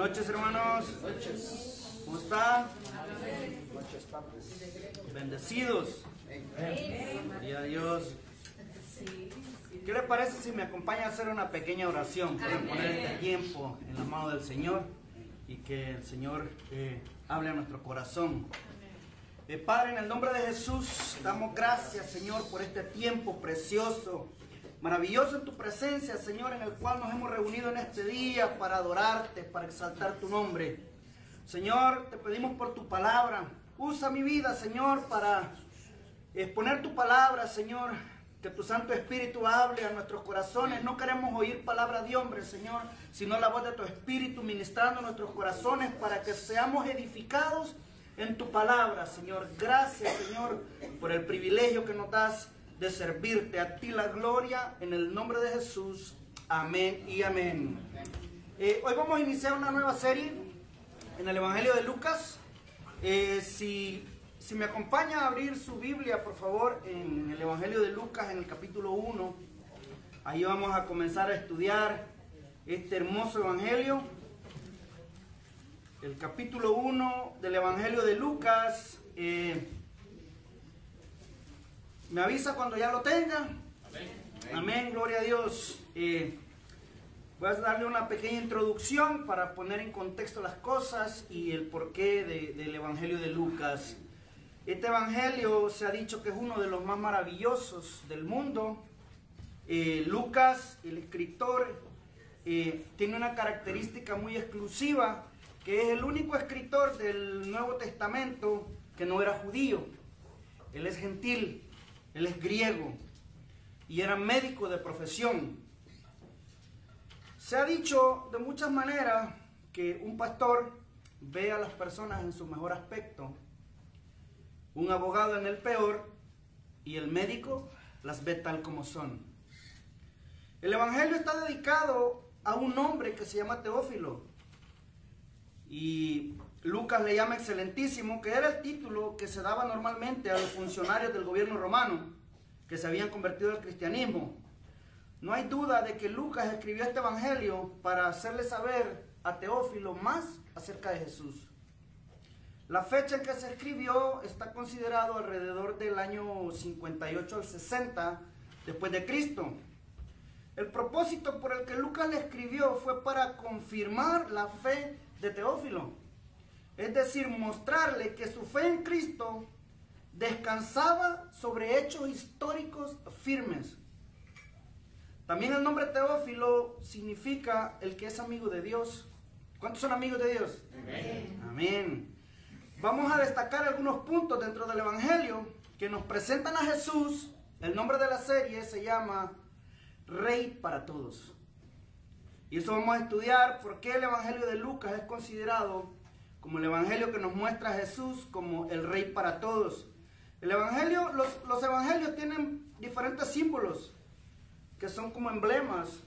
noches, hermanos. Buenas noches. ¿Cómo están? Buenas noches, padres. Bendecidos. Gloria a Dios. ¿Qué le parece si me acompaña a hacer una pequeña oración para poner este tiempo en la mano del Señor y que el Señor hable a nuestro corazón? Padre, en el nombre de Jesús, damos gracias, Señor, por este tiempo precioso, maravilloso en tu presencia, Señor, en el cual nos hemos reunido en este día para adorarte, para exaltar tu nombre. Señor, te pedimos por tu palabra. Usa mi vida, Señor, para exponer tu palabra, Señor. Que tu Santo Espíritu hable a nuestros corazones. No queremos oír palabras de hombres, Señor, sino la voz de tu Espíritu ministrando a nuestros corazones para que seamos edificados en tu palabra, Señor. Gracias, Señor, por el privilegio que nos das de servirte. A ti la gloria, en el nombre de Jesús. Amén y amén. Hoy vamos a iniciar una nueva serie en el Evangelio de Lucas. Si me acompaña a abrir su Biblia, por favor, en el Evangelio de Lucas, en el capítulo 1. Ahí vamos a comenzar a estudiar este hermoso Evangelio. El capítulo 1 del Evangelio de Lucas. Me avisa cuando ya lo tenga. Amén. Amén, gloria a Dios. Voy a darle una pequeña introducción para poner en contexto las cosas y el porqué del Evangelio de Lucas. Este Evangelio se ha dicho que es uno de los más maravillosos del mundo. Lucas, el escritor, tiene una característica muy exclusiva, que es el único escritor del Nuevo Testamento que no era judío. Él es gentil, él es griego y era médico de profesión. Se ha dicho de muchas maneras que un pastor ve a las personas en su mejor aspecto, un abogado en el peor y el médico las ve tal como son. El Evangelio está dedicado a un hombre que se llama Teófilo y Lucas le llama excelentísimo, que era el título que se daba normalmente a los funcionarios del gobierno romano que se habían convertido al cristianismo. No hay duda de que Lucas escribió este Evangelio para hacerle saber a Teófilo más acerca de Jesús. La fecha en que se escribió está considerado alrededor del año 58 al 60 después de Cristo. El propósito por el que Lucas le escribió fue para confirmar la fe de Teófilo, es decir, mostrarle que su fe en Cristo descansaba sobre hechos históricos firmes. También el nombre Teófilo significa el que es amigo de Dios. ¿Cuántos son amigos de Dios? Amén. Amén. Vamos a destacar algunos puntos dentro del Evangelio que nos presentan a Jesús. El nombre de la serie se llama Rey para Todos. Y eso vamos a estudiar por qué el Evangelio de Lucas es considerado como el Evangelio que nos muestra a Jesús como el Rey para Todos. El Evangelio, los Evangelios tienen diferentes símbolos que son como emblemas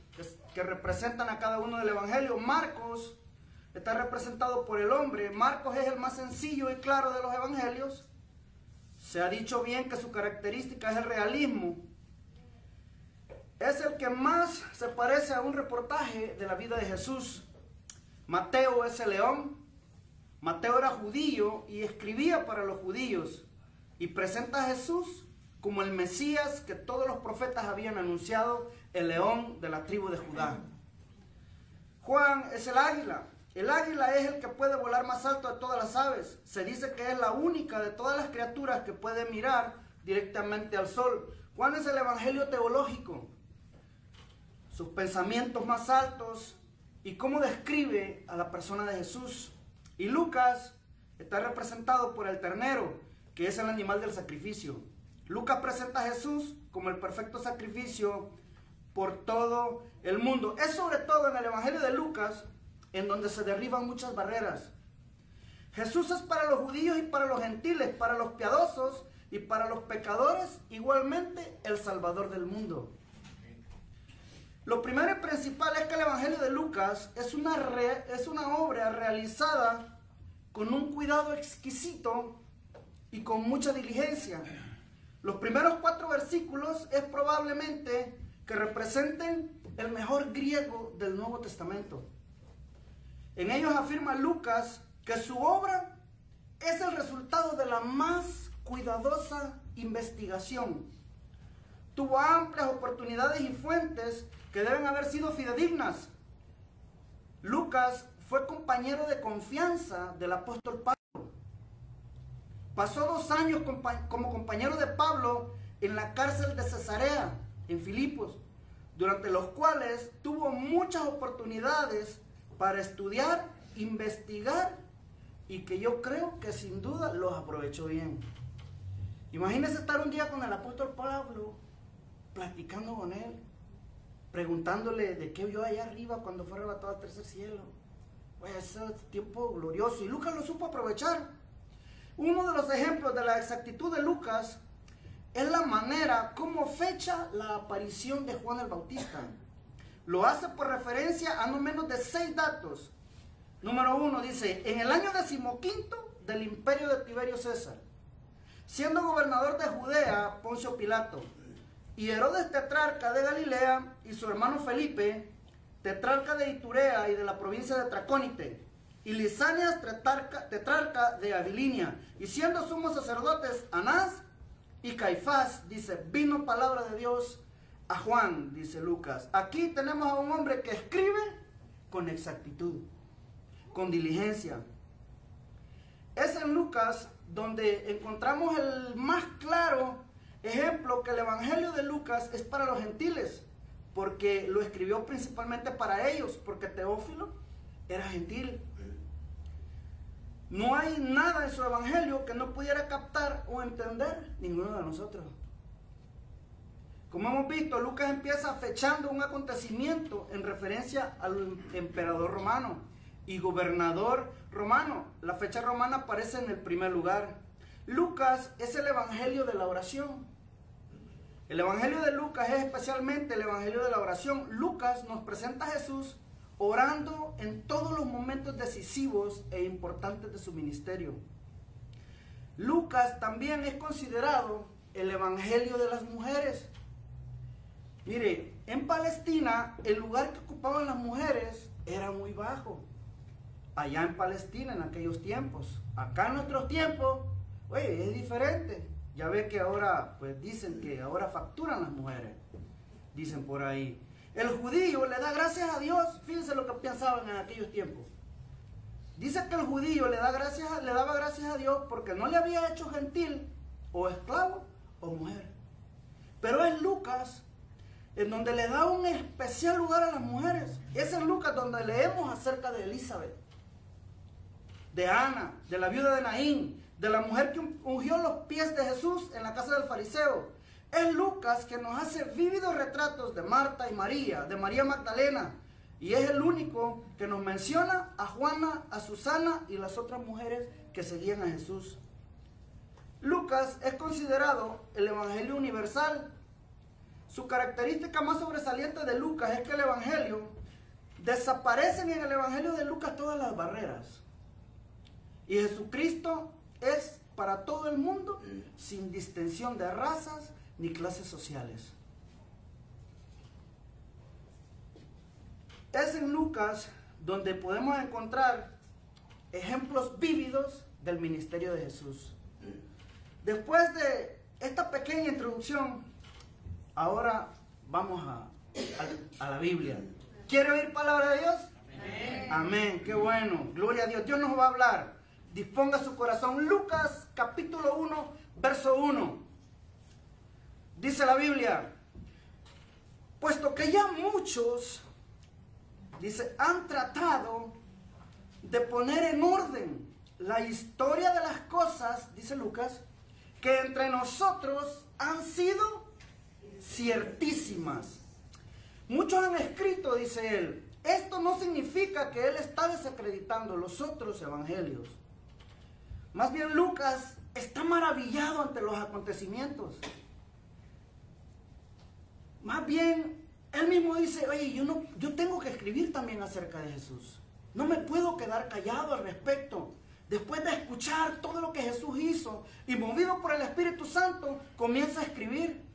que representan a cada uno del Evangelio. Marcos está representado por el hombre. Marcos es el más sencillo y claro de los evangelios. Se ha dicho bien que su característica es el realismo. Es el que más se parece a un reportaje de la vida de Jesús. Mateo es el león. Mateo era judío y escribía para los judíos y presenta a Jesús como el Mesías que todos los profetas habían anunciado, el león de la tribu de Judá. Juan es el águila. El águila es el que puede volar más alto de todas las aves. Se dice que es la única de todas las criaturas que puede mirar directamente al sol. Juan es el evangelio teológico. Sus pensamientos más altos y cómo describe a la persona de Jesús. Y Lucas está representado por el ternero, que es el animal del sacrificio. Lucas presenta a Jesús como el perfecto sacrificio por todo el mundo. Es sobre todo en el evangelio de Lucas en donde se derriban muchas barreras. Jesús es para los judíos y para los gentiles, para los piadosos y para los pecadores, igualmente el Salvador del mundo. Lo primero y principal es que el Evangelio de Lucas es una obra realizada con un cuidado exquisito y con mucha diligencia. Los primeros 4 versículos es probablemente que representen el mejor griego del Nuevo Testamento. En ellos afirma Lucas que su obra es el resultado de la más cuidadosa investigación. Tuvo amplias oportunidades y fuentes que deben haber sido fidedignas. Lucas fue compañero de confianza del apóstol Pablo. Pasó 2 años como compañero de Pablo en la cárcel de Cesarea, en Filipos, durante los cuales tuvo muchas oportunidades para estudiar, investigar, y que yo creo que sin duda los aprovechó bien. Imagínense estar un día con el apóstol Pablo, platicando con él, preguntándole de qué vio allá arriba cuando fue arrebatado al tercer cielo. Pues ese tiempo glorioso, y Lucas lo supo aprovechar. Uno de los ejemplos de la exactitud de Lucas es la manera como fecha la aparición de Juan el Bautista. Lo hace por referencia a no menos de 6 datos. Número 1 dice, en el año 15 del imperio de Tiberio César, siendo gobernador de Judea Poncio Pilato, y Herodes tetrarca de Galilea, y su hermano Felipe, tetrarca de Iturea y de la provincia de Tracónite, y Lisanias tetrarca de Abilinia, y siendo sumos sacerdotes Anás y Caifás, dice, vino palabra de Dios a Juan, dice Lucas. Aquí tenemos a un hombre que escribe con exactitud, con diligencia. Es en Lucas donde encontramos el más claro ejemplo que el Evangelio de Lucas es para los gentiles, porque lo escribió principalmente para ellos, porque Teófilo era gentil. No hay nada en su Evangelio que no pudiera captar o entender ninguno de nosotros. Como hemos visto, Lucas empieza fechando un acontecimiento en referencia al emperador romano y gobernador romano. La fecha romana aparece en el primer lugar. Lucas es el Evangelio de la oración. El Evangelio de Lucas es especialmente el Evangelio de la oración. Lucas nos presenta a Jesús orando en todos los momentos decisivos e importantes de su ministerio. Lucas también es considerado el Evangelio de las mujeres. Mire, en Palestina el lugar que ocupaban las mujeres era muy bajo. Allá en Palestina en aquellos tiempos. Acá en nuestros tiempos, oye, es diferente. Ya ve que ahora, pues dicen que ahora facturan las mujeres. Dicen por ahí. El judío le da gracias a Dios. Fíjense lo que pensaban en aquellos tiempos. Dice que el judío le daba gracias a Dios porque no le había hecho gentil, o esclavo, o mujer. Pero es Lucas en donde le da un especial lugar a las mujeres. Es en Lucas donde leemos acerca de Elizabeth, de Ana, de la viuda de Naín, de la mujer que ungió los pies de Jesús en la casa del fariseo. Es Lucas que nos hace vívidos retratos de Marta y María, de María Magdalena, y es el único que nos menciona a Juana, a Susana y las otras mujeres que seguían a Jesús. Lucas es considerado el Evangelio universal. Su característica más sobresaliente de Lucas es que el Evangelio, desaparecen en el Evangelio de Lucas todas las barreras. Y Jesucristo es para todo el mundo, sin distinción de razas ni clases sociales. Es en Lucas donde podemos encontrar ejemplos vívidos del ministerio de Jesús. Después de esta pequeña introducción, ahora vamos a la Biblia. ¿Quiere oír palabra de Dios? Amén. Amén, qué bueno, gloria a Dios. Dios nos va a hablar. Disponga su corazón. Lucas capítulo 1, verso 1. Dice la Biblia, puesto que ya muchos, dice, han tratado de poner en orden la historia de las cosas, dice Lucas, que entre nosotros han sido ciertísimas. Muchos han escrito, dice él. Esto no significa que él está desacreditando los otros evangelios. Más bien Lucas está maravillado ante los acontecimientos. Más bien, él mismo dice, oye, yo tengo que escribir también acerca de Jesús. No me puedo quedar callado al respecto. Después de escuchar todo lo que Jesús hizo y movido por el Espíritu Santo, comienza a escribir.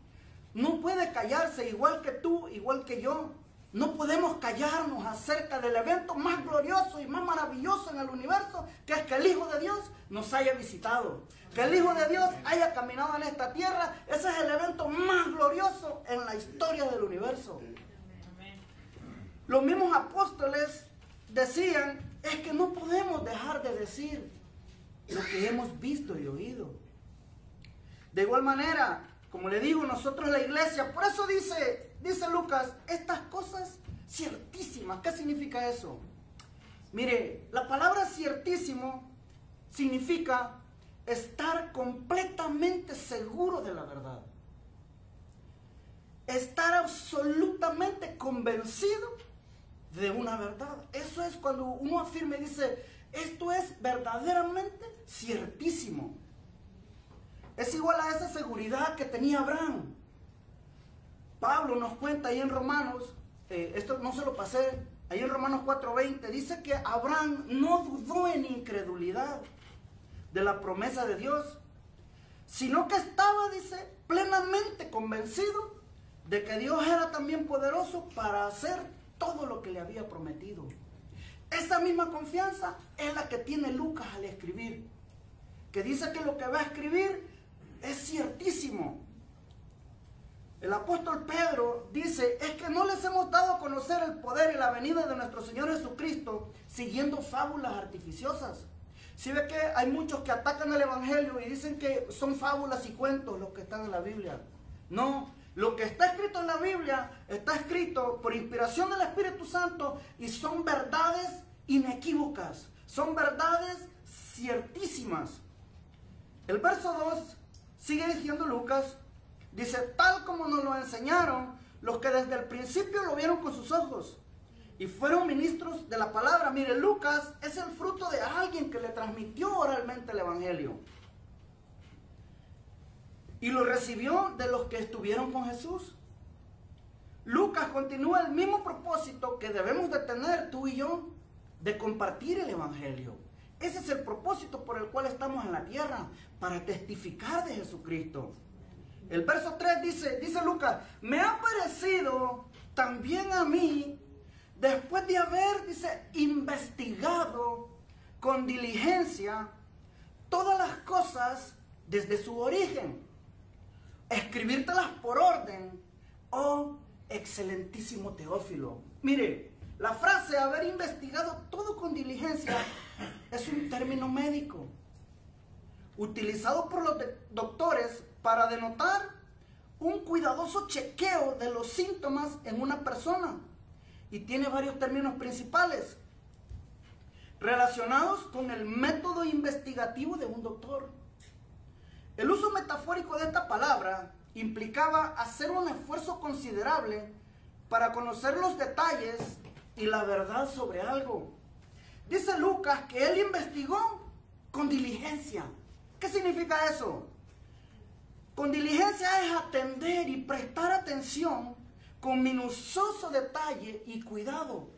No puede callarse, igual que tú, igual que yo. no podemos callarnos acerca del evento más glorioso y más maravilloso en el universo, que es que el Hijo de Dios nos haya visitado. Que el Hijo de Dios haya caminado en esta tierra. Ese es el evento más glorioso en la historia del universo. Los mismos apóstoles decían, es que no podemos dejar de decir lo que hemos visto y oído. De igual manera, como le digo, nosotros la iglesia, por eso dice Lucas, estas cosas ciertísimas. ¿Qué significa eso? Mire, la palabra ciertísimo significa estar completamente seguro de la verdad. Estar absolutamente convencido de una verdad. Eso es cuando uno afirma y dice, esto es verdaderamente ciertísimo. Es igual a esa seguridad que tenía Abraham. Pablo nos cuenta ahí en Romanos, esto no se lo pasé, ahí en Romanos 4:20, dice que Abraham no dudó en incredulidad de la promesa de Dios, sino que estaba, dice, plenamente convencido de que Dios era también poderoso para hacer todo lo que le había prometido. Esa misma confianza es la que tiene Lucas al escribir, que dice que lo que va a escribir es ciertísimo. El apóstol Pedro dice, es que no les hemos dado a conocer el poder y la venida de nuestro Señor Jesucristo siguiendo fábulas artificiosas. Si ve que hay muchos que atacan el Evangelio y dicen que son fábulas y cuentos los que están en la Biblia. No, lo que está escrito en la Biblia está escrito por inspiración del Espíritu Santo y son verdades inequívocas, son verdades ciertísimas. El verso 2 sigue diciendo Lucas, dice, tal como nos lo enseñaron los que desde el principio lo vieron con sus ojos y fueron ministros de la palabra. Mire, Lucas es el fruto de alguien que le transmitió oralmente el Evangelio. Y lo recibió de los que estuvieron con Jesús. Lucas continúa el mismo propósito que debemos de tener tú y yo, de compartir el Evangelio. Ese es el propósito por el cual estamos en la tierra, para testificar de Jesucristo. El verso 3 dice Lucas, me ha parecido también a mí, después de haber, dice, investigado con diligencia todas las cosas desde su origen, escribírtelas por orden, oh excelentísimo Teófilo. Mire, la frase haber investigado todo con diligencia es un término médico utilizado por los doctores para denotar un cuidadoso chequeo de los síntomas en una persona, y tiene varios términos principales relacionados con el método investigativo de un doctor. El uso metafórico de esta palabra implicaba hacer un esfuerzo considerable para conocer los detalles y la verdad sobre algo. Dice Lucas que él investigó con diligencia. ¿Qué significa eso? Con diligencia es atender y prestar atención con minucioso detalle y cuidado.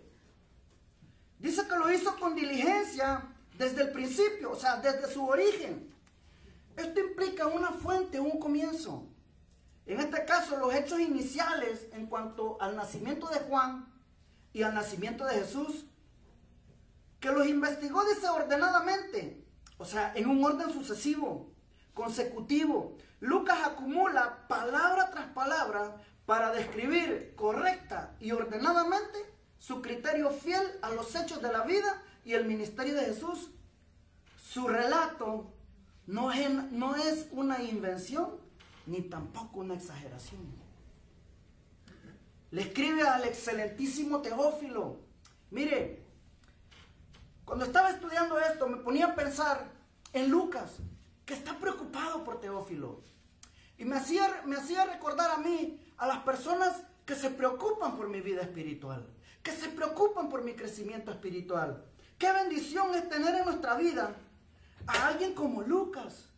Dice que lo hizo con diligencia desde el principio, o sea, desde su origen. Esto implica una fuente, un comienzo. En este caso, los hechos iniciales en cuanto al nacimiento de Juan y al nacimiento de Jesús, que los investigó, dice, ordenadamente, o sea, en un orden sucesivo, consecutivo. Lucas acumula palabra tras palabra para describir correcta y ordenadamente su criterio fiel a los hechos de la vida y el ministerio de Jesús. Su relato no es una invención ni tampoco una exageración. Le escribe al excelentísimo Teófilo. Mire, cuando estaba estudiando esto me ponía a pensar en Lucas, que está preocupado por Teófilo. Y me hacía recordar a mí, a las personas que se preocupan por mi vida espiritual, que se preocupan por mi crecimiento espiritual. Qué bendición es tener en nuestra vida a alguien como Lucas,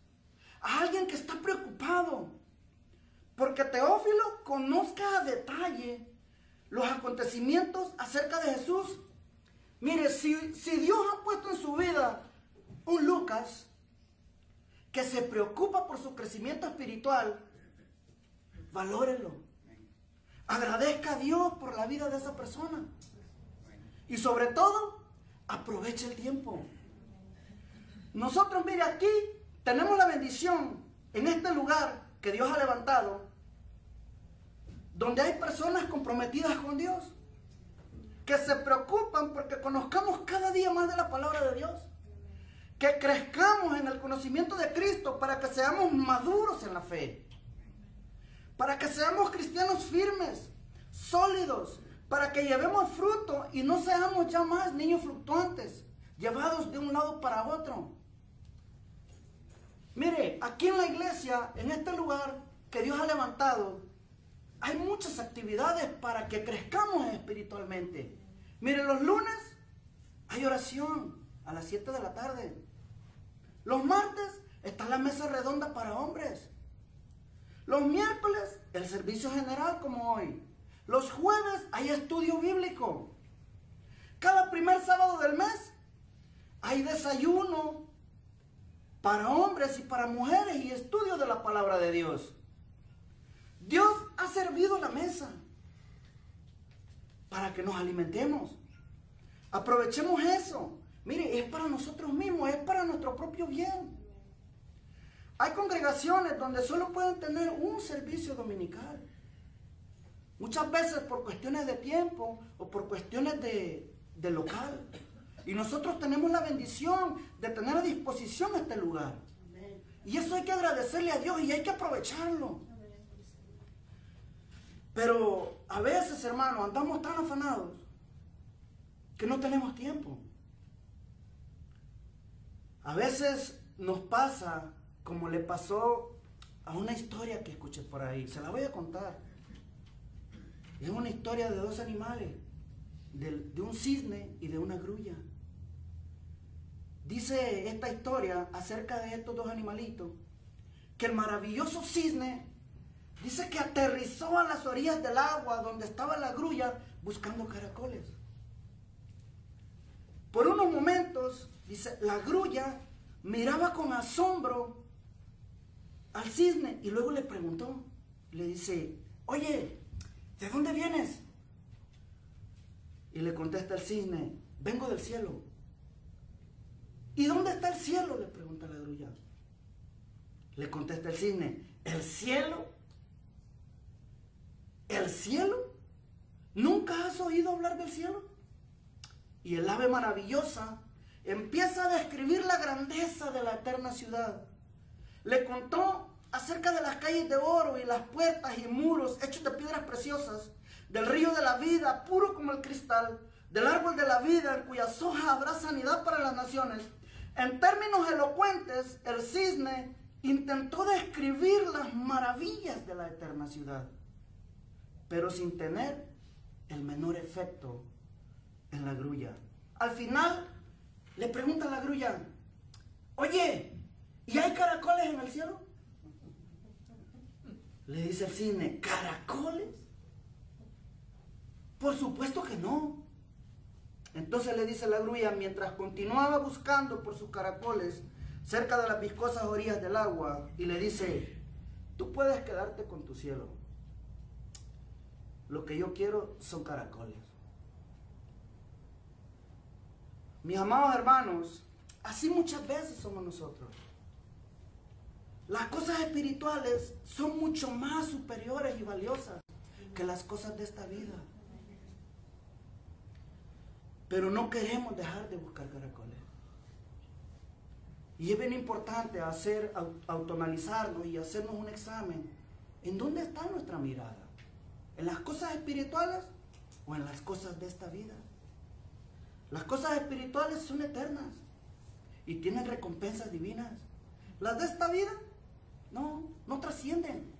a alguien que está preocupado porque Teófilo conozca a detalle los acontecimientos acerca de Jesús. Mire, si Dios ha puesto en su vida un Lucas que se preocupa por su crecimiento espiritual, valórelo. Agradezca a Dios por la vida de esa persona. Y sobre todo, aproveche el tiempo. Nosotros, mire, aquí tenemos la bendición en este lugar que Dios ha levantado, donde hay personas comprometidas con Dios, que se preocupan porque conozcamos cada día más de la palabra de Dios, que crezcamos en el conocimiento de Cristo para que seamos maduros en la fe, para que seamos cristianos firmes, sólidos, para que llevemos fruto y no seamos ya más niños fluctuantes, llevados de un lado para otro. Mire, aquí en la iglesia, en este lugar que Dios ha levantado, hay muchas actividades para que crezcamos espiritualmente. Mire, los lunes hay oración a las 7 de la tarde. Los martes está la mesa redonda para hombres. Los miércoles el servicio general como hoy. Los jueves hay estudio bíblico. Cada primer sábado del mes hay desayuno para hombres y para mujeres y estudio de la palabra de Dios. Dios ha servido la mesa para que nos alimentemos. Aprovechemos eso. Mire, es para nosotros mismos, es para nuestro propio bien. Hay congregaciones donde solo pueden tener un servicio dominical. Muchas veces por cuestiones de tiempo o por cuestiones de local. Y nosotros tenemos la bendición de tener a disposición este lugar. Y eso hay que agradecerle a Dios y hay que aprovecharlo. Pero a veces, hermanos, andamos tan afanados que no tenemos tiempo. A veces nos pasa como le pasó a una historia que escuché por ahí. Se la voy a contar. Es una historia de dos animales, de un cisne y de una grulla. Dice esta historia acerca de estos dos animalitos, que el maravilloso cisne dice que aterrizó a las orillas del agua donde estaba la grulla buscando caracoles. Por unos momentos, dice, la grulla miraba con asombro al cisne y luego le preguntó, le dice, oye, ¿de dónde vienes? Y le contesta el cisne, vengo del cielo. ¿Y dónde está el cielo?, le pregunta la grulla. Le contesta el cisne, ¿el cielo? ¿El cielo? ¿Nunca has oído hablar del cielo? Y el ave maravillosa empieza a describir la grandeza de la eterna ciudad. Le contó acerca de las calles de oro y las puertas y muros hechos de piedras preciosas, del río de la vida, puro como el cristal, del árbol de la vida, en cuyas hojas habrá sanidad para las naciones. En términos elocuentes, el cisne intentó describir las maravillas de la eterna ciudad, pero sin tener el menor efecto en la grulla. Al final, le pregunta a la grulla, oye, ¿y hay caracoles en el cielo? Le dice el cisne, ¿caracoles? Por supuesto que no. Entonces le dice la grulla, mientras continuaba buscando por sus caracoles cerca de las viscosas orillas del agua, y le dice, tú puedes quedarte con tu cielo. Lo que yo quiero son caracoles. Mis amados hermanos, así muchas veces somos nosotros. Las cosas espirituales son mucho más superiores y valiosas que las cosas de esta vida. Pero no queremos dejar de buscar caracoles. Y es bien importante autoanalizarnos y hacernos un examen. ¿En dónde está nuestra mirada? ¿En las cosas espirituales o en las cosas de esta vida? Las cosas espirituales son eternas y tienen recompensas divinas. Las de esta vida no trascienden.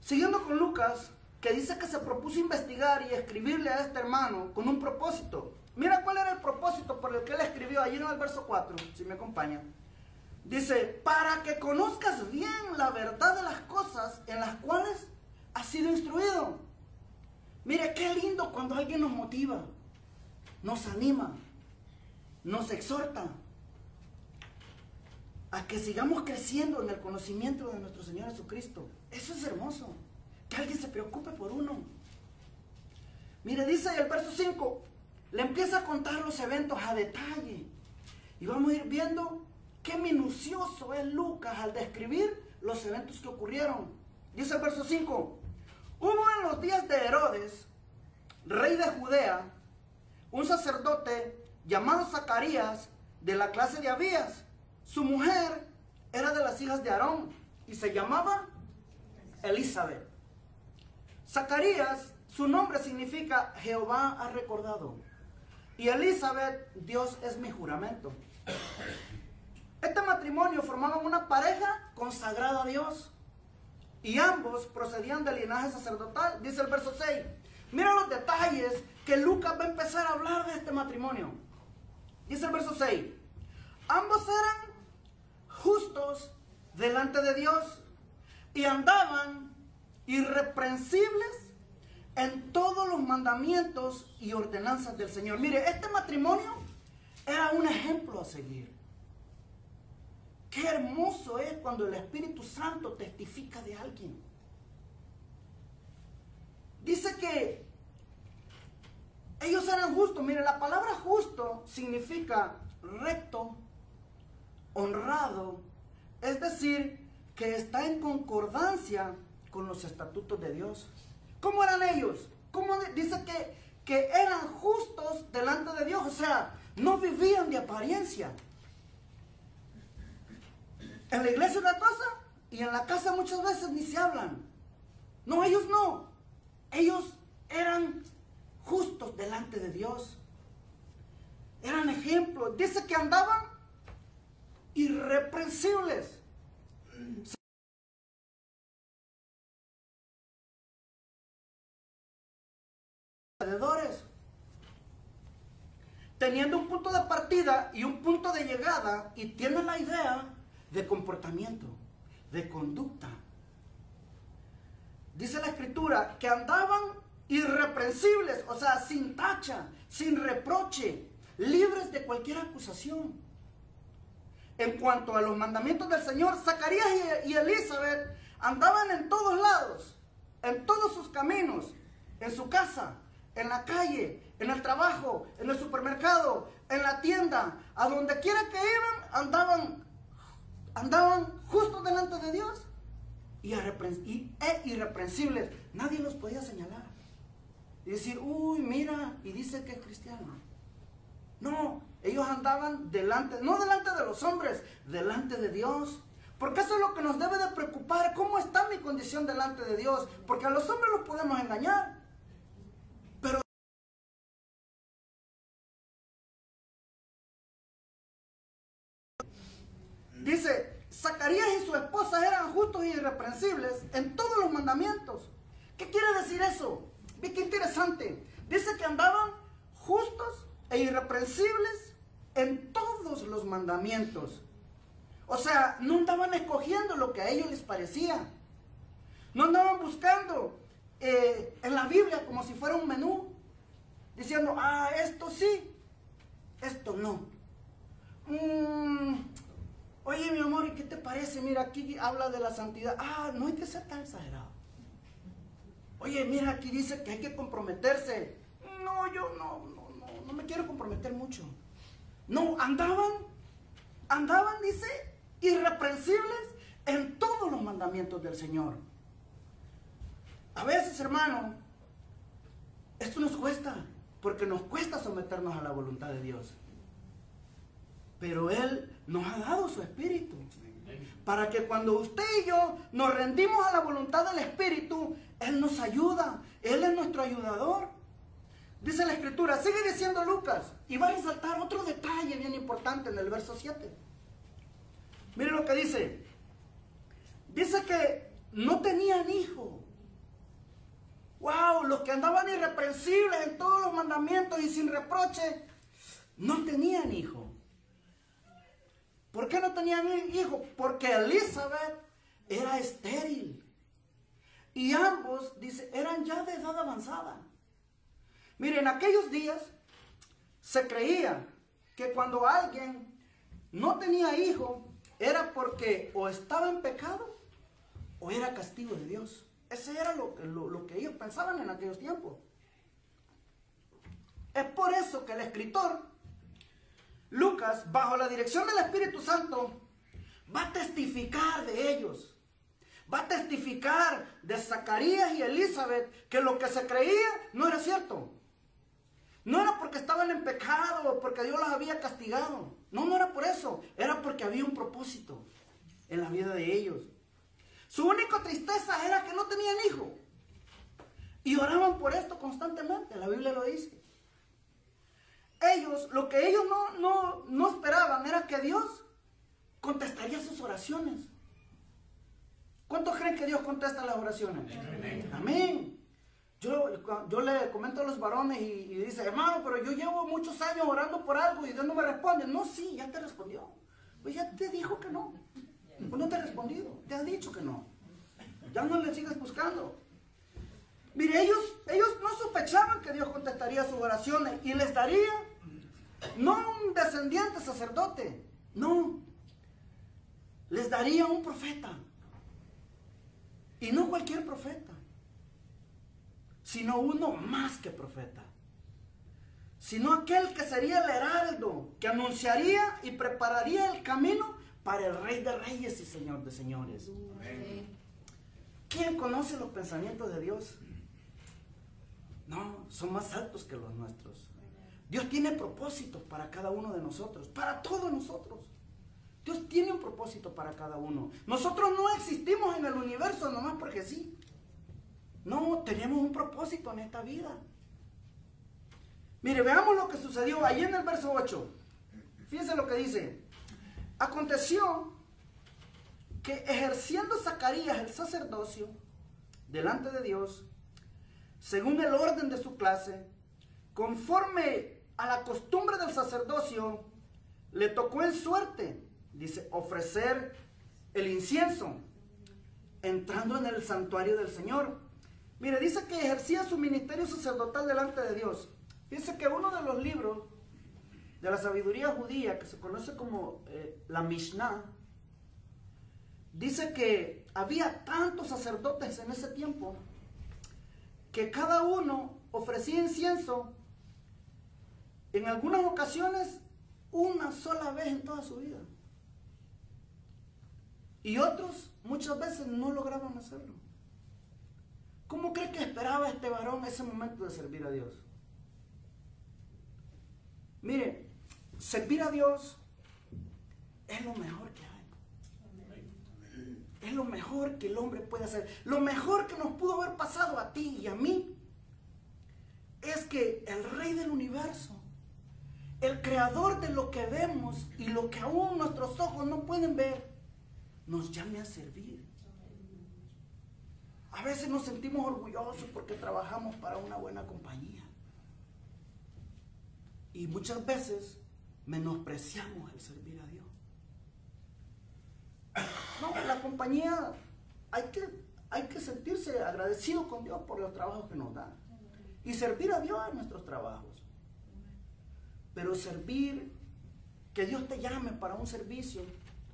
Siguiendo con Lucas, que dice que se propuso investigar y escribirle a este hermano con un propósito. Mira cuál era el propósito por el que él escribió allí en el verso 4, si me acompañan. Dice, para que conozcas bien la verdad de las cosas en las cuales has sido instruido. Mire qué lindo cuando alguien nos motiva, nos anima, nos exhorta a que sigamos creciendo en el conocimiento de nuestro Señor Jesucristo. Eso es hermoso. que alguien se preocupe por uno. Mire, dice el verso 5, le empieza a contar los eventos a detalle. Y vamos a ir viendo qué minucioso es Lucas al describir los eventos que ocurrieron. Dice el verso 5, hubo en los días de Herodes, rey de Judea, un sacerdote llamado Zacarías, de la clase de Abías. Su mujer era de las hijas de Aarón y se llamaba Elizabeth. Zacarías, su nombre significa Jehová ha recordado. Y Elizabeth, Dios es mi juramento. Este matrimonio formaban una pareja consagrada a Dios. Y ambos procedían del linaje sacerdotal. Dice el verso 6. Mira los detalles que Lucas va a empezar a hablar de este matrimonio. Dice el verso 6. Ambos eran justos delante de Dios y andaban irreprensibles en todos los mandamientos y ordenanzas del Señor. Mire, este matrimonio era un ejemplo a seguir. Qué hermoso es cuando el Espíritu Santo testifica de alguien. Dice que ellos eran justos. Mire, la palabra justo significa recto, honrado, es decir, que está en concordancia con los estatutos de Dios. ¿Cómo eran ellos? ¿Cómo dice que eran justos delante de Dios? O sea, no vivían de apariencia. En la iglesia una cosa y en la casa muchas veces ni se hablan. No, ellos no. Ellos eran justos delante de Dios. Eran ejemplos. Dice que andaban irreprensibles. Teniendo un punto de partida y un punto de llegada, y tienen la idea de comportamiento, de conducta. Dice la Escritura que andaban irreprensibles, o sea, sin tacha, sin reproche, libres de cualquier acusación. En cuanto a los mandamientos del Señor, Zacarías y Elizabeth andaban en todos lados, en todos sus caminos, en su casa, en la calle, en el trabajo, en el supermercado, en la tienda, a donde quiera que iban, andaban justos delante de Dios y irreprensibles. Nadie los podía señalar y decir, uy, mira, y dice que es cristiano. No, ellos andaban delante, no delante de los hombres, delante de Dios. Porque eso es lo que nos debe de preocupar. ¿Cómo está mi condición delante de Dios? Porque a los hombres los podemos engañar, pero dice, Zacarías y su esposa eran justos e irreprensibles en todos los mandamientos. ¿Qué quiere decir eso? Ve qué interesante. Dice que andaban justos e irreprensibles en todos los mandamientos. O sea, no andaban escogiendo lo que a ellos les parecía. No andaban buscando en la Biblia como si fuera un menú, diciendo, ah, esto sí, esto no. Oye, mi amor, ¿y qué te parece? Mira, aquí habla de la santidad. Ah, no hay que ser tan exagerado. Oye, mira, aquí dice que hay que comprometerse. No, yo no me quiero comprometer mucho. No, andaban, dice, irreprensibles en todos los mandamientos del Señor. A veces, hermano, esto nos cuesta, porque nos cuesta someternos a la voluntad de Dios. Pero Él nos ha dado su Espíritu, para que cuando usted y yo nos rendimos a la voluntad del Espíritu, Él nos ayuda, Él es nuestro ayudador. Dice la Escritura, sigue diciendo Lucas, y va a resaltar otro detalle bien importante en el verso 7. Miren lo que dice. Dice que no tenían hijo. Wow, los que andaban irreprensibles en todos los mandamientos y sin reproche, no tenían hijo. ¿Por qué no tenían hijo? Porque Elizabeth era estéril. Y ambos, dice, eran ya de edad avanzada. Miren, en aquellos días se creía que cuando alguien no tenía hijo era porque o estaba en pecado o era castigo de Dios. Ese era lo que ellos pensaban en aquellos tiempos. Es por eso que el escritor Lucas, bajo la dirección del Espíritu Santo, va a testificar de ellos. Va a testificar de Zacarías y Elizabeth que lo que se creía no era cierto. No era porque estaban en pecado o porque Dios los había castigado. No, no era por eso. Era porque había un propósito en la vida de ellos. Su única tristeza era que no tenían hijo. Y oraban por esto constantemente. La Biblia lo dice. Lo que ellos no esperaban era que Dios contestaría sus oraciones. ¿Cuántos creen que Dios contesta las oraciones? Amén. Amén. Yo le comento a los varones y dice, hermano, pero yo llevo muchos años orando por algo y Dios no me responde. No, sí, ya te respondió. Pues ya te dijo que no. Pues no te ha respondido. Te ha dicho que no. Ya no le sigues buscando. Mire, ellos no sospechaban que Dios contestaría sus oraciones y les daría no un descendiente sacerdote, no. Les daría un profeta. Y no cualquier profeta, sino uno más que profeta. Sino aquel que sería el heraldo, que anunciaría y prepararía el camino para el Rey de Reyes y Señor de Señores. Amén. ¿Quién conoce los pensamientos de Dios? No, son más altos que los nuestros. Dios tiene propósitos para cada uno de nosotros, para todos nosotros. Dios tiene un propósito para cada uno. Nosotros no existimos en el universo nomás porque sí. No, tenemos un propósito en esta vida. Mire, veamos lo que sucedió ahí en el verso 8. Fíjense lo que dice. Aconteció que ejerciendo Zacarías el sacerdocio delante de Dios, según el orden de su clase, conforme a la costumbre del sacerdocio, le tocó en suerte, dice, ofrecer el incienso, entrando en el santuario del Señor. Mire, dice que ejercía su ministerio sacerdotal delante de Dios. Fíjense que uno de los libros de la sabiduría judía, que se conoce como la Mishnah, dice que había tantos sacerdotes en ese tiempo que cada uno ofrecía incienso en algunas ocasiones una sola vez en toda su vida. Y otros muchas veces no lograban hacerlo. ¿Cómo cree que esperaba este varón ese momento de servir a Dios? Mire, servir a Dios es lo mejor que hay. Es lo mejor que el hombre puede hacer. Lo mejor que nos pudo haber pasado a ti y a mí es que el Rey del universo, el creador de lo que vemos y lo que aún nuestros ojos no pueden ver, nos llame a servir. A veces nos sentimos orgullosos porque trabajamos para una buena compañía. Y muchas veces menospreciamos el servir a Dios. No, la compañía hay que sentirse agradecido con Dios por los trabajos que nos da. Y servir a Dios en nuestros trabajos. Pero servir, que Dios te llame para un servicio,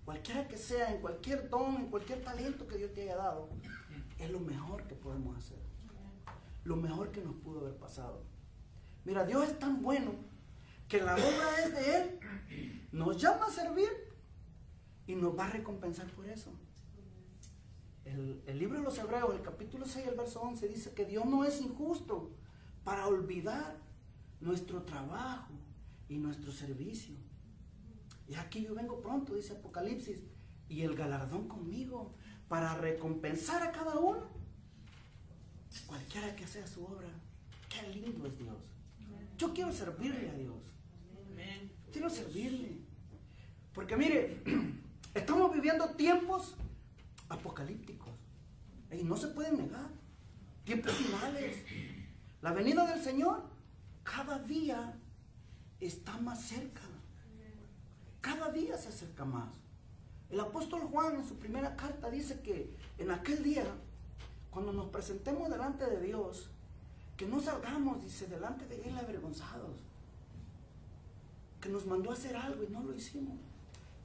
cualquiera que sea, en cualquier don, en cualquier talento que Dios te haya dado, es lo mejor que podemos hacer. Lo mejor que nos pudo haber pasado. Mira, Dios es tan bueno que la obra es de Él. Nos llama a servir y nos va a recompensar por eso. El libro de los Hebreos, el capítulo 6, el verso 11, dice que Dios no es injusto para olvidar nuestro trabajo y nuestro servicio. Y aquí yo vengo pronto, dice Apocalipsis, y el galardón conmigo para recompensar a cada uno, cualquiera que sea su obra. Qué lindo es Dios. Yo quiero servirle a Dios. Quiero servirle. Porque mire, estamos viviendo tiempos apocalípticos. Y no se pueden negar. Tiempos finales. La venida del Señor cada día está más cerca. Cada día se acerca más. El apóstol Juan en su primera carta dice que en aquel día, cuando nos presentemos delante de Dios, que no salgamos, dice, delante de Él avergonzados. Que nos mandó a hacer algo y no lo hicimos.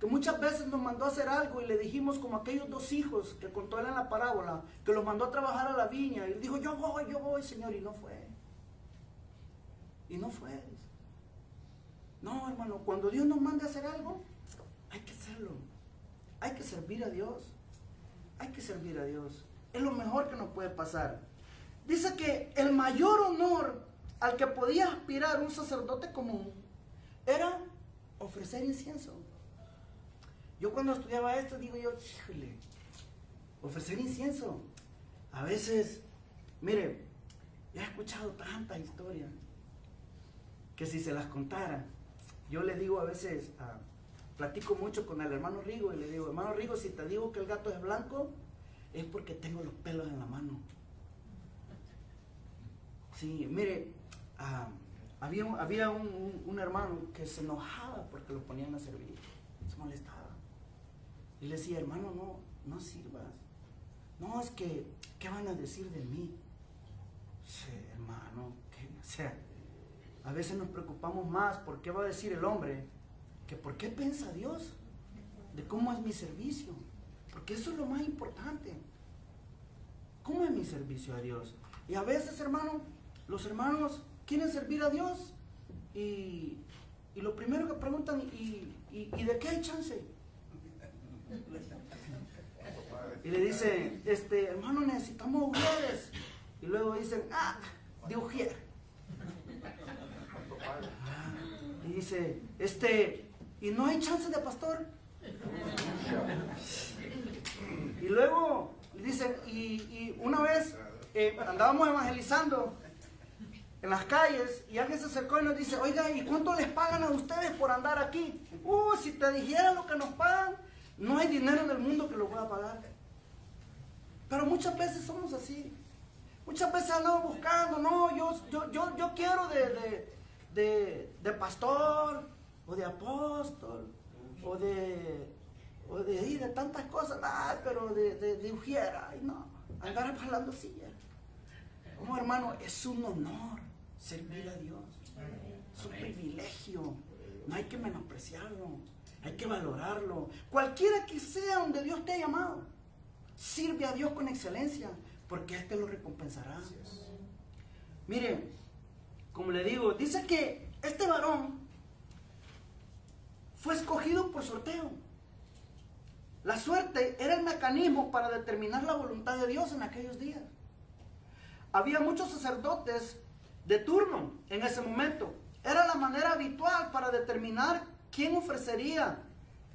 que muchas veces nos mandó a hacer algo y le dijimos como aquellos dos hijos que contó él en la parábola, que los mandó a trabajar a la viña y él dijo, yo voy, Señor, y no fue. Y no fue. No, hermano, cuando Dios nos manda a hacer algo, hay que hacerlo. Hay que servir a Dios. Hay que servir a Dios. Es lo mejor que nos puede pasar. Dice que el mayor honor al que podía aspirar un sacerdote común era ofrecer incienso. Yo cuando estudiaba esto, digo yo, híjole, ofrecer incienso. A veces, mire, he escuchado tantas historias que si se las contara, yo le digo a veces, platico mucho con el hermano Rigo y le digo, hermano Rigo, si te digo que el gato es blanco, es porque tengo los pelos en la mano. Sí, mire, había un hermano que se enojaba porque lo ponían a servir, se molestaba. Y le decía, hermano, no sirvas. No, es que, ¿qué van a decir de mí? Sí, hermano, o sea, a veces nos preocupamos más por qué va a decir el hombre que por qué piensa Dios de cómo es mi servicio. Porque eso es lo más importante. ¿Cómo es mi servicio a Dios? Y a veces, hermano, los hermanos quieren servir a Dios y lo primero que preguntan, ¿y de qué hay chance? Y le dicen, hermano, necesitamos ujieres. Y luego dicen, de ujier. Y dice, ¿y no hay chance de pastor? Y luego le dicen, y una vez andábamos evangelizando en las calles y alguien se acercó y nos dice, oiga, ¿y cuánto les pagan a ustedes por andar aquí? Si te dijera lo que nos pagan, no hay dinero en el mundo que lo pueda pagar. Pero muchas veces somos así. Muchas veces andamos buscando, no, yo quiero de pastor, o de apóstol, o de tantas cosas, pero de ujiera, ay no, andar hablando silla. No, hermano, es un honor servir a Dios. Es un privilegio. No hay que menospreciarlo. Hay que valorarlo. Cualquiera que sea donde Dios te ha llamado, sirve a Dios con excelencia, porque Él te lo recompensará. Mire, como le digo, dice que este varón fue escogido por sorteo. La suerte era el mecanismo para determinar la voluntad de Dios en aquellos días. Había muchos sacerdotes de turno en ese momento. Era la manera habitual para determinar quién ofrecería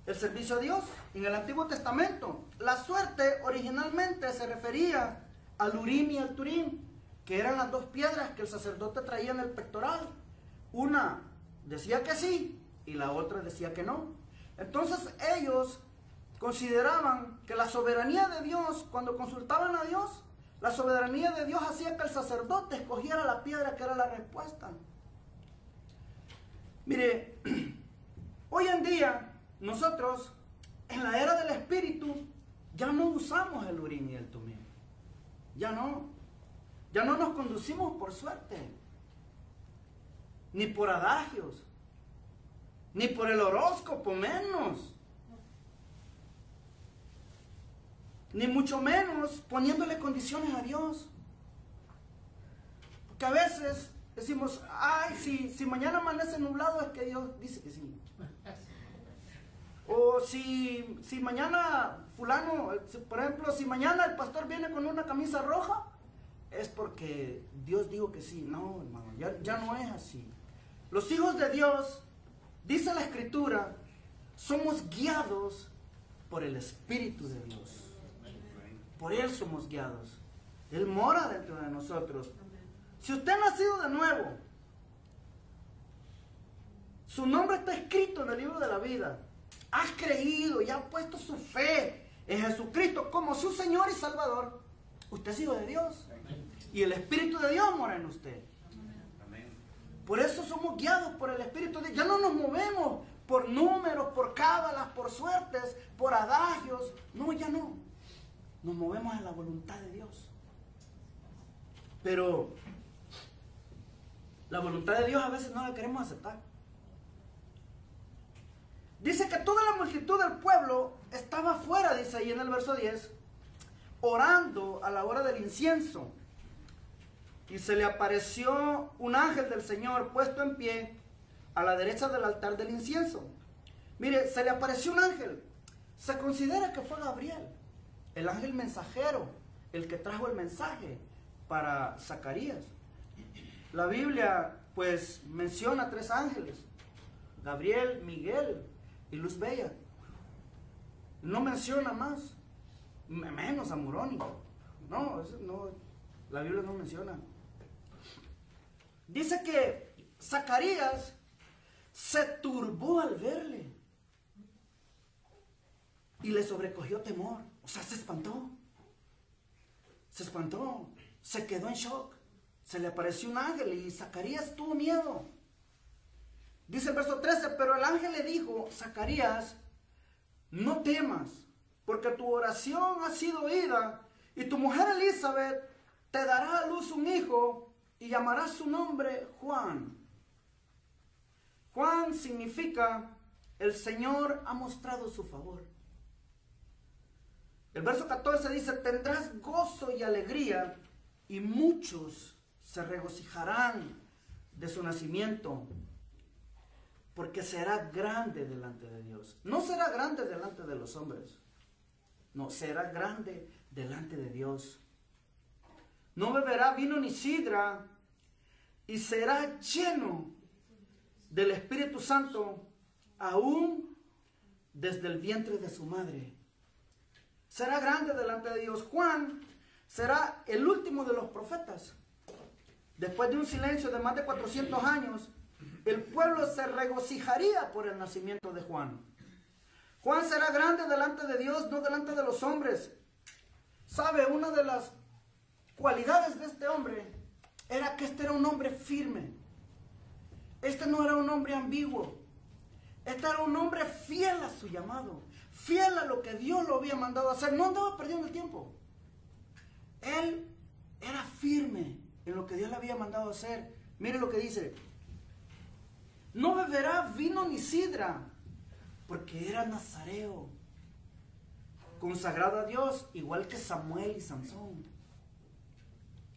el servicio a Dios. En el Antiguo Testamento, la suerte originalmente se refería al Urim y al Turim, que eran las dos piedras que el sacerdote traía en el pectoral. Una decía que sí y la otra decía que no. Entonces ellos consideraban que la soberanía de Dios, cuando consultaban a Dios, la soberanía de Dios hacía que el sacerdote escogiera la piedra que era la respuesta. Mire, hoy en día nosotros en la era del Espíritu ya no usamos el Urim y el Tumim. Ya no nos conducimos por suerte, ni por adagios, ni por el horóscopo menos, ni mucho menos poniéndole condiciones a Dios. Porque a veces decimos, ay, si mañana amanece nublado es que Dios dice que sí. O si mañana fulano, por ejemplo, si mañana el pastor viene con una camisa roja, es porque Dios dijo que sí. No, hermano, ya no es así. Los hijos de Dios, dice la Escritura, somos guiados por el Espíritu de Dios. Por Él somos guiados. Él mora dentro de nosotros. Si usted ha nacido de nuevo, su nombre está escrito en el libro de la vida. Ha creído y ha puesto su fe en Jesucristo como su Señor y Salvador. Usted es hijo de Dios. Y el Espíritu de Dios mora en usted. Por eso somos guiados por el Espíritu de Dios. Ya no nos movemos por números, por cábalas, por suertes, por adagios. No, ya no. Nos movemos en la voluntad de Dios. Pero la voluntad de Dios a veces no la queremos aceptar. Dice que toda la multitud del pueblo estaba afuera, dice ahí en el verso 10, orando a la hora del incienso. Y se le apareció un ángel del Señor puesto en pie a la derecha del altar del incienso. Mire, se le apareció un ángel. Se considera que fue Gabriel, el ángel mensajero, el que trajo el mensaje para Zacarías. La Biblia pues menciona 3 ángeles: Gabriel, Miguel y Luz Bella. No menciona más, menos a Moroni. No, la Biblia no menciona. Dice que Zacarías se turbó al verle y le sobrecogió temor. O sea, se espantó, se quedó en shock. Se le apareció un ángel y Zacarías tuvo miedo. Dice el verso 13, pero el ángel le dijo: Zacarías, no temas, porque tu oración ha sido oída, y tu mujer Elizabeth te dará a luz un hijo, y llamarás su nombre Juan. Juan significa: el Señor ha mostrado su favor. El verso 14 dice: tendrás gozo y alegría, y muchos se regocijarán de su nacimiento, porque será grande delante de Dios. No será grande delante de los hombres, no, será grande delante de Dios. No beberá vino ni sidra, y será lleno del Espíritu Santo aún desde el vientre de su madre. Será grande delante de Dios. Juan será el último de los profetas. Después de un silencio de más de 400 años, el pueblo se regocijaría por el nacimiento de Juan. Juan será grande delante de Dios, no delante de los hombres. ¿Sabe? Una de las cualidades de este hombre era que este era un hombre firme. Este no era un hombre ambiguo. Este era un hombre fiel a su llamado, fiel a lo que Dios lo había mandado a hacer. No andaba perdiendo el tiempo. Él era firme en lo que Dios le había mandado a hacer. Mire lo que dice: no beberá vino ni sidra, porque era nazareo, consagrado a Dios, igual que Samuel y Sansón.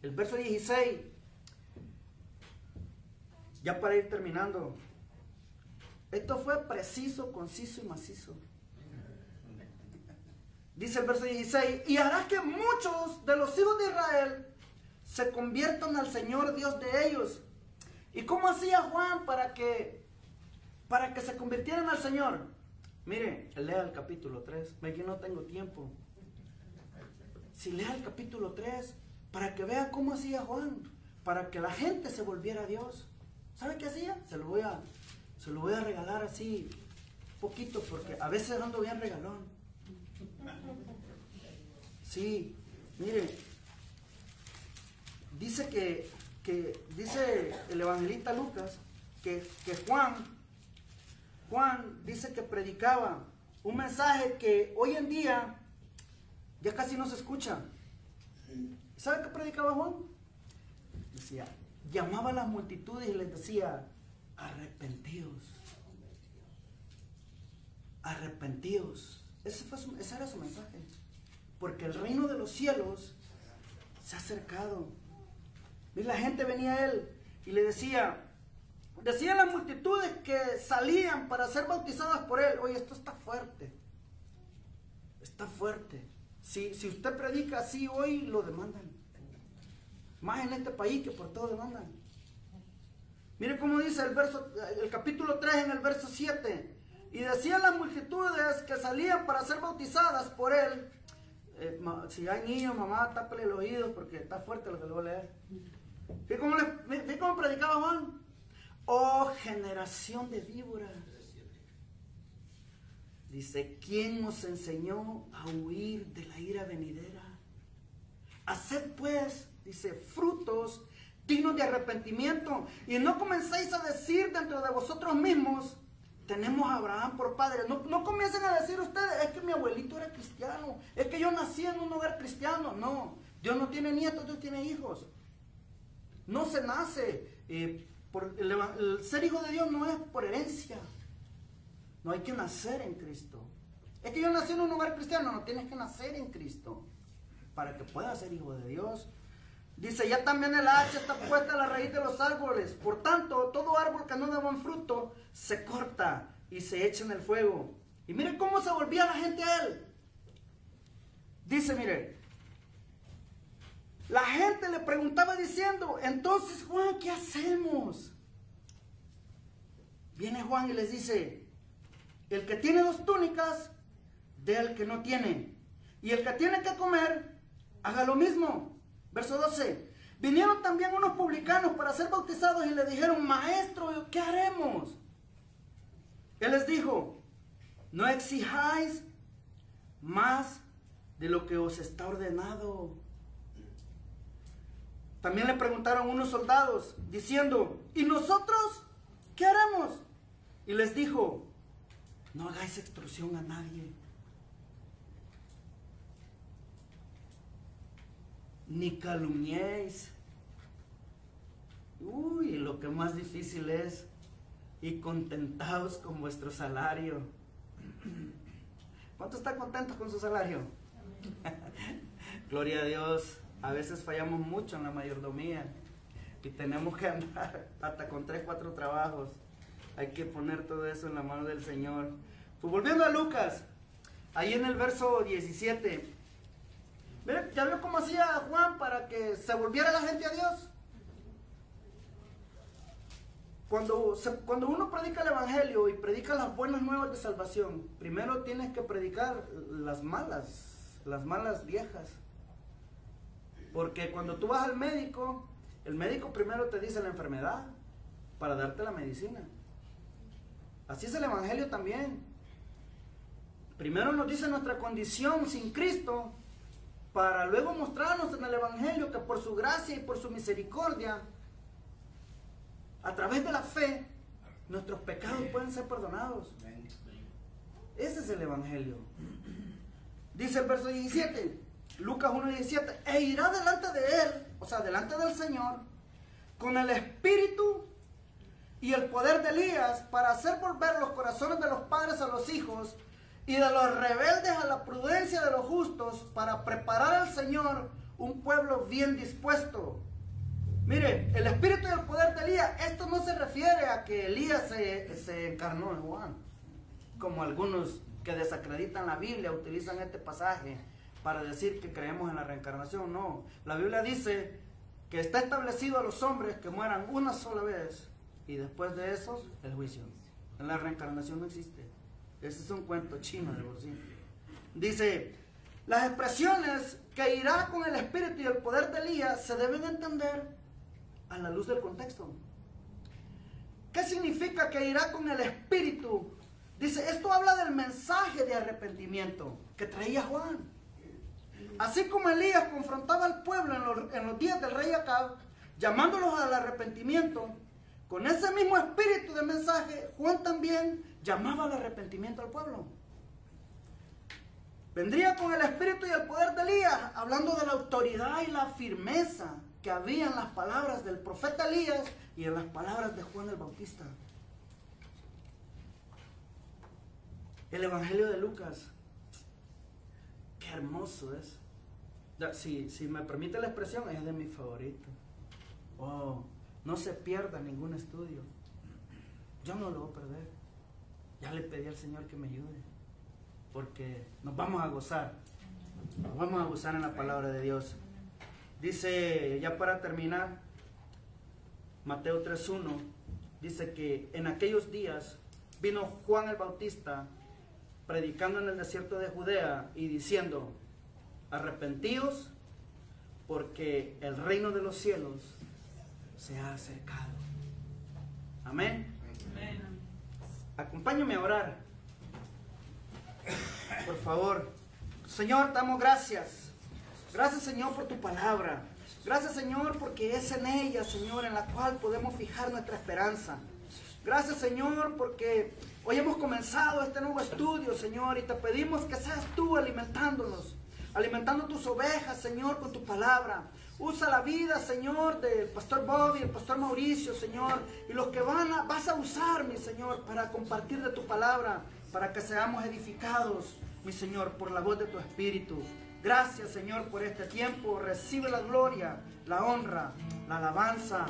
El verso 16, ya para ir terminando, esto fue preciso, conciso y macizo. Dice el verso 16: y hará que muchos de los hijos de Israel se conviertan al Señor Dios de ellos. ¿Y cómo hacía Juan para que se convirtieran al Señor? Mire, lea el capítulo 3. Ve que no tengo tiempo. Si lea el capítulo 3, para que vea cómo hacía Juan, para que la gente se volviera a Dios. ¿Sabe qué hacía? Se lo voy a regalar así, poquito, porque a veces ando bien regalón. Sí, mire, dice dice el evangelista Lucas que Juan dice que predicaba un mensaje que hoy en día ya casi no se escucha. ¿Sabe qué predicaba Juan? Decía, llamaba a las multitudes y les decía: arrepentíos, arrepentíos. Ese era su mensaje, porque el reino de los cielos se ha acercado. Y la gente venía a él y le decían las multitudes que salían para ser bautizadas por él: oye, esto está fuerte, está fuerte. Si usted predica así hoy, lo demandan. Más en este país que por todo demandan. Mire cómo dice el capítulo 3 en el verso 7. Y decían las multitudes que salían para ser bautizadas por él. Si hay niños, mamá, tápale los oídos porque está fuerte lo que le voy a leer. ¿Ve cómo predicaba Juan? Oh, generación de víboras. Dice: ¿quién os enseñó a huir de la ira venidera? Haced pues, dice, frutos dignos de arrepentimiento, y no comencéis a decir dentro de vosotros mismos: tenemos a Abraham por padre. No comiencen a decir ustedes: es que mi abuelito era cristiano, es que yo nací en un hogar cristiano. No, Dios no tiene nietos, Dios tiene hijos. No se nace el ser hijo de Dios no es por herencia. No hay que nacer en Cristo. Es que yo nací en un hogar cristiano. No, tienes que nacer en Cristo para que puedas ser hijo de Dios. Dice, ya también el hacha está puesta a la raíz de los árboles. Por tanto, todo árbol que no da buen fruto se corta y se echa en el fuego. Y mire cómo se volvía la gente a él. Dice, mire, la gente le preguntaba diciendo, entonces Juan, ¿qué hacemos? Viene Juan y les dice, el que tiene 2 túnicas, dé al que no tiene. Y el que tiene que comer, haga lo mismo. Verso 12. Vinieron también unos publicanos para ser bautizados y le dijeron, maestro, ¿qué haremos? Él les dijo, no exijáis más de lo que os está ordenado. También le preguntaron unos soldados, diciendo, ¿y nosotros qué haremos? Y les dijo, no hagáis extorsión a nadie, ni calumniéis. Uy, lo que más difícil es, y contentaos con vuestro salario. ¿Cuántos están contentos con su salario? Gloria a Dios. A veces fallamos mucho en la mayordomía y tenemos que andar hasta con 3, 4 trabajos. Hay que poner todo eso en la mano del Señor. Pues volviendo a Lucas, ahí en el verso 17. Miren, ¿ya vio cómo hacía Juan para que se volviera la gente a Dios? Cuando uno predica el evangelio y predica las buenas nuevas de salvación, primero tienes que predicar las malas viejas. Porque cuando tú vas al médico, el médico primero te dice la enfermedad para darte la medicina. Así es el evangelio también. Primero nos dice nuestra condición sin Cristo, para luego mostrarnos en el evangelio que por su gracia y por su misericordia, a través de la fe, nuestros pecados pueden ser perdonados. Ese es el evangelio. Dice el verso 17, Lucas 1:17, e irá delante de él, o sea, delante del Señor, con el espíritu y el poder de Elías, para hacer volver los corazones de los padres a los hijos y de los rebeldes a la prudencia de los justos, para preparar al Señor un pueblo bien dispuesto. Mire, el espíritu y el poder de Elías, esto no se refiere a que Elías se encarnó en Juan, como algunos que desacreditan la Biblia utilizan este pasaje para decir que creemos en la reencarnación. No, la Biblia dice que está establecido a los hombres que mueran una sola vez y después de eso el juicio. En la reencarnación no existe. Ese es un cuento chino de por sí. Dice, las expresiones que irá con el espíritu y el poder de Elías se deben entender a la luz del contexto. ¿Qué significa que irá con el espíritu? Dice, esto habla del mensaje de arrepentimiento que traía Juan. Así como Elías confrontaba al pueblo en los días del rey Acab, llamándolos al arrepentimiento, con ese mismo espíritu de mensaje, Juan también llamaba al arrepentimiento al pueblo. Vendría con el espíritu y el poder de Elías, hablando de la autoridad y la firmeza que había en las palabras del profeta Elías y en las palabras de Juan el Bautista. El evangelio de Lucas, qué hermoso es. Si me permite la expresión, es de mis favoritos. Oh, no se pierda ningún estudio. Yo no lo voy a perder. Ya le pedí al Señor que me ayude, porque nos vamos a gozar. Nos vamos a gozar en la palabra de Dios. Dice, ya para terminar, Mateo 3:1, dice que en aquellos días vino Juan el Bautista predicando en el desierto de Judea y diciendo, arrepentíos porque el reino de los cielos se ha acercado. Amén. Amén. Acompáñame a orar, por favor. Señor, te damos gracias. Gracias, Señor, por tu palabra. Gracias, Señor, porque es en ella, Señor, en la cual podemos fijar nuestra esperanza. Gracias, Señor, porque hoy hemos comenzado este nuevo estudio, Señor, y te pedimos que seas tú alimentándonos. alimentando tus ovejas, Señor, con tu palabra. Usa la vida, Señor, del pastor Bobby, el pastor Mauricio, Señor, y los que vas a usar, mi Señor, para compartir de tu palabra, para que seamos edificados, mi Señor, por la voz de tu Espíritu. Gracias, Señor, por este tiempo. Recibe la gloria, la honra, la alabanza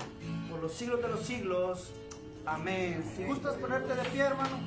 por los siglos de los siglos. Amén. Si gustas ponerte de pie, hermano.